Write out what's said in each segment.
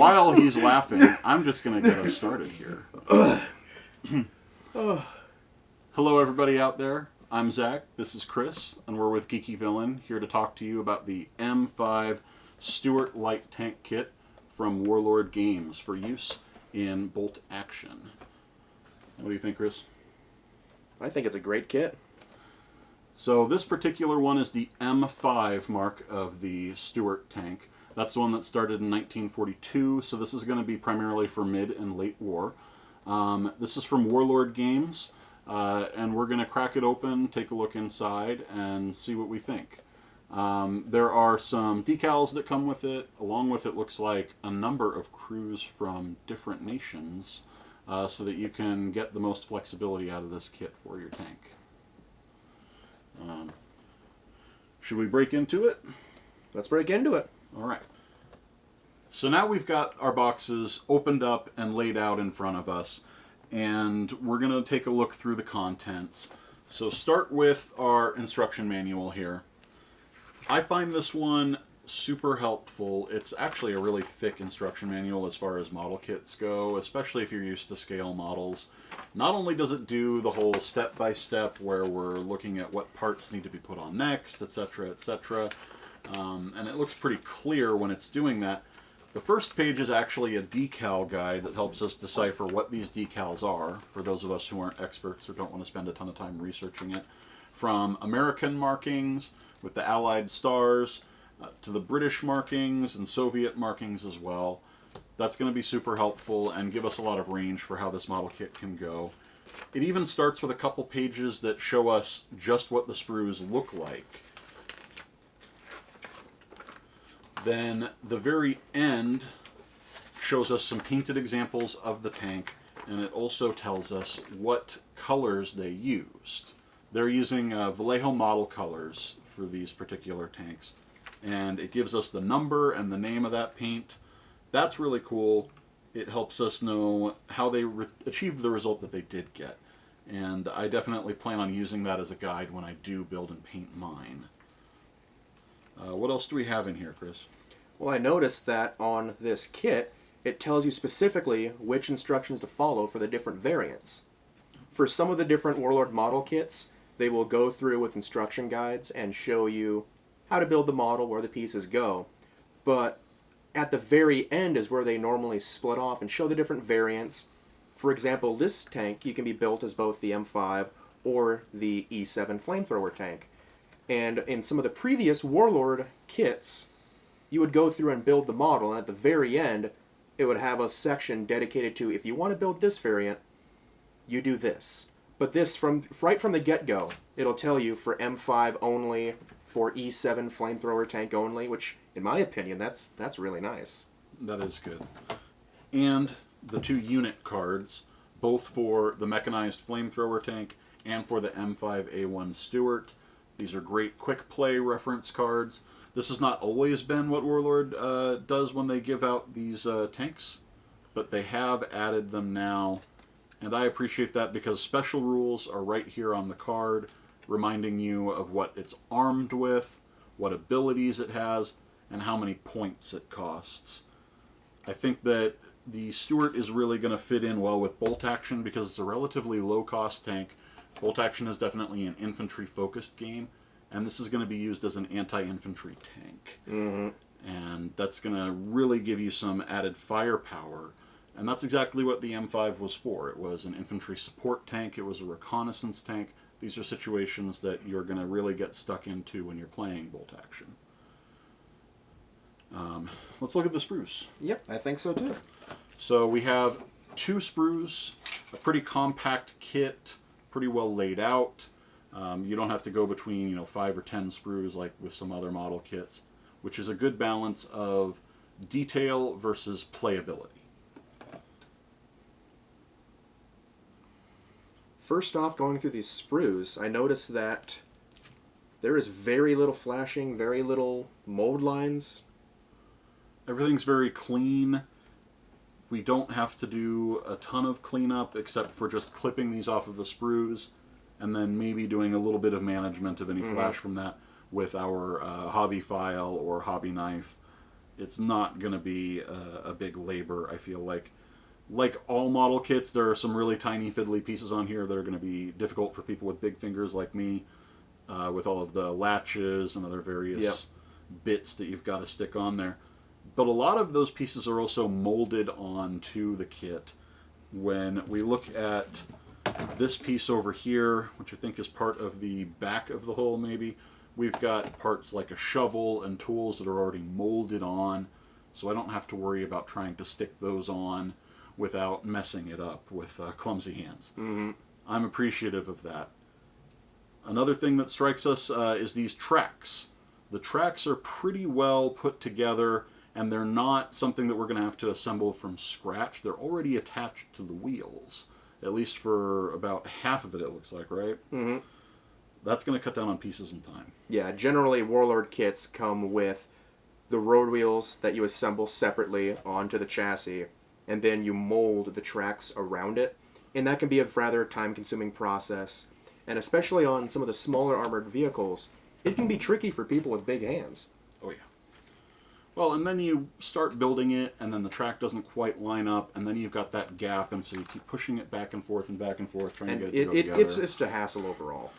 while he's laughing, I'm just going to get us started here. Hello, everybody out there. I'm Zack, this is Chris, and we're with Geeky Villain, here to talk to you about the M5 Stuart Light Tank Kit from Warlord Games for use in bolt action. What do you think, Chris? I think it's a great kit. So this particular one is the M5 mark of the Stuart tank. That's the one that started in 1942, so this is going to be primarily for mid and late war. This is from Warlord Games, and we're going to crack it open, take a look inside, and see what we think. There are some decals that come with it. Along with it looks like a number of crews from different nations, so that you can get the most flexibility out of this kit for your tank. Should we break into it? Let's break into it. All right. So now we've got our boxes opened up and laid out in front of us, and we're going to take a look through the contents. So start with our instruction manual here. I find this one super helpful. It's actually a really thick instruction manual as far as model kits go, especially if you're used to scale models. Not only does it do the whole step-by-step where we're looking at what parts need to be put on next, etc., etc., and it looks pretty clear when it's doing that. The first page is actually a decal guide that helps us decipher what these decals are, for those of us who aren't experts or don't want to spend a ton of time researching it. From American markings with the Allied stars, to the British markings and Soviet markings as well. That's going to be super helpful and give us a lot of range for how this model kit can go. It even starts with a couple pages that show us just what the sprues look like. Then the very end shows us some painted examples of the tank, and it also tells us what colors they used. They're using Vallejo model colors for these particular tanks, and it gives us the number and the name of that paint. That's really cool. It helps us know how they achieved the result that they did get, and I definitely plan on using that as a guide when I do build and paint mine. What else do we have in here, Chris? Well, I noticed that on this kit, it tells you specifically which instructions to follow for the different variants. For some of the different Warlord model kits, they will go through with instruction guides and show you how to build the model, where the pieces go. But at the very end is where they normally split off and show the different variants. For example, this tank, you can be built as both the M5 or the E7 flamethrower tank. And in some of the previous Warlord kits, you would go through and build the model, and at the very end, it would have a section dedicated to, if you want to build this variant, you do this. But this, right from the get-go, it'll tell you for M5 only, for E7 flamethrower tank only, which, in my opinion, that's really nice. That is good. And the two unit cards, both for the mechanized flamethrower tank and for the M5A1 Stuart. These are great quick play reference cards. This has not always been what Warlord does when they give out these tanks, but they have added them now, and I appreciate that because special rules are right here on the card, reminding you of what it's armed with, what abilities it has, and how many points it costs. I think that the Stuart is really going to fit in well with bolt action because it's a relatively low-cost tank. Bolt action is definitely an infantry-focused game, and this is going to be used as an anti-infantry tank. Mm-hmm. And that's going to really give you some added firepower. And that's exactly what the M5 was for. It was an infantry support tank. It was a reconnaissance tank. These are situations that you're going to really get stuck into when you're playing bolt action. Let's look at the sprues. Yep, I think so too. So we have two sprues, a pretty compact kit, pretty well laid out. You don't have to go between 5 or 10 sprues like with some other model kits, which is a good balance of detail versus playability. First off, going through these sprues, I noticed that there is very little flashing, very little mold lines. Everything's very clean. We don't have to do a ton of cleanup except for just clipping these off of the sprues and then maybe doing a little bit of management of any flash from that with our hobby file or hobby knife. it's not going to be a big labor, I feel like. Like all model kits, there are some really tiny fiddly pieces on here that are going to be difficult for people with big fingers like me, with all of the latches and other various bits that you've got to stick on there. But a lot of those pieces are also molded onto the kit. When we look at this piece over here, which I think is part of the back of the hull maybe, we've got parts like a shovel and tools that are already molded on, so I don't have to worry about trying to stick those on without messing it up with clumsy hands. Mm-hmm. I'm appreciative of that. Another thing that strikes us is these tracks. The tracks are pretty well put together, and they're not something that we're going to have to assemble from scratch. They're already attached to the wheels, at least for about half of it, it looks like, right? Mm-hmm. That's going to cut down on pieces and time. Yeah, generally Warlord kits come with the road wheels that you assemble separately onto the chassis, and then you mold the tracks around it. And that can be a rather time-consuming process. And especially on some of the smaller armored vehicles, it can be tricky for people with big hands. Oh, yeah. Well, and then you start building it, and then the track doesn't quite line up, and then you've got that gap, and so you keep pushing it back and forth, trying And to get it to go together. it's just a hassle overall.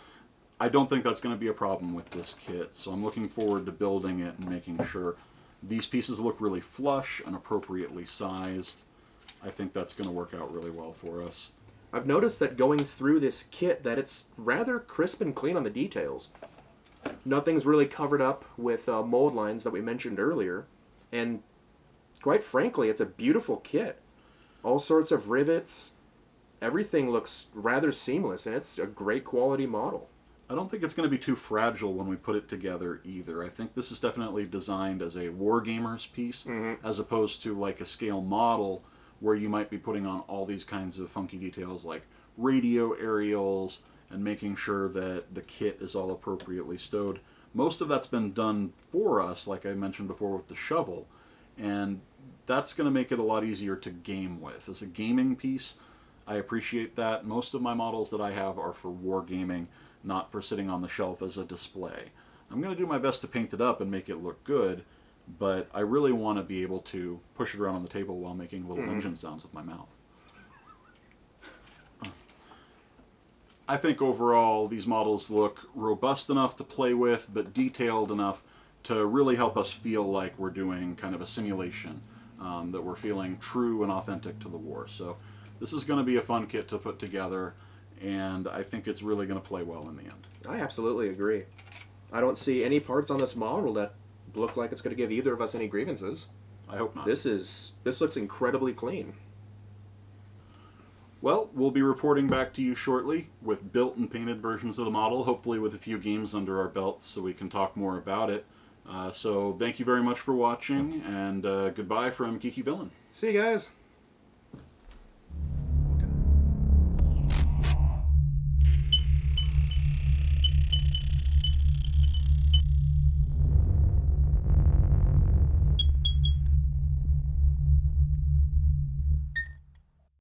I don't think that's going to be a problem with this kit, so I'm looking forward to building it and making sure these pieces look really flush and appropriately sized. I think that's going to work out really well for us. I've noticed that going through this kit that it's rather crisp and clean on the details. Nothing's really covered up with mold lines that we mentioned earlier, and quite frankly, it's a beautiful kit. All sorts of rivets, everything looks rather seamless, and it's a great quality model. I don't think it's going to be too fragile when we put it together either. I think this is definitely designed as a wargamer's piece, as opposed to like a scale model where you might be putting on all these kinds of funky details like radio aerials and making sure that the kit is all appropriately stowed. Most of that's been done for us, like I mentioned before, with the shovel, and that's going to make it a lot easier to game with. As a gaming piece, I appreciate that. Most of my models that I have are for wargaming, not for sitting on the shelf as a display. I'm going to do my best to paint it up and make it look good, but I really want to be able to push it around on the table while making little engine sounds with my mouth. I think overall these models look robust enough to play with, but detailed enough to really help us feel like we're doing kind of a simulation, that we're feeling true and authentic to the war. So this is going to be a fun kit to put together, and I think it's really going to play well in the end. I absolutely agree. I don't see any parts on this model that look like it's going to give either of us any grievances. I hope not. This looks incredibly clean. Well, we'll be reporting back to you shortly with built and painted versions of the model, hopefully with a few games under our belts so we can talk more about it. So thank you very much for watching, and goodbye from Geeky Villain. See you guys.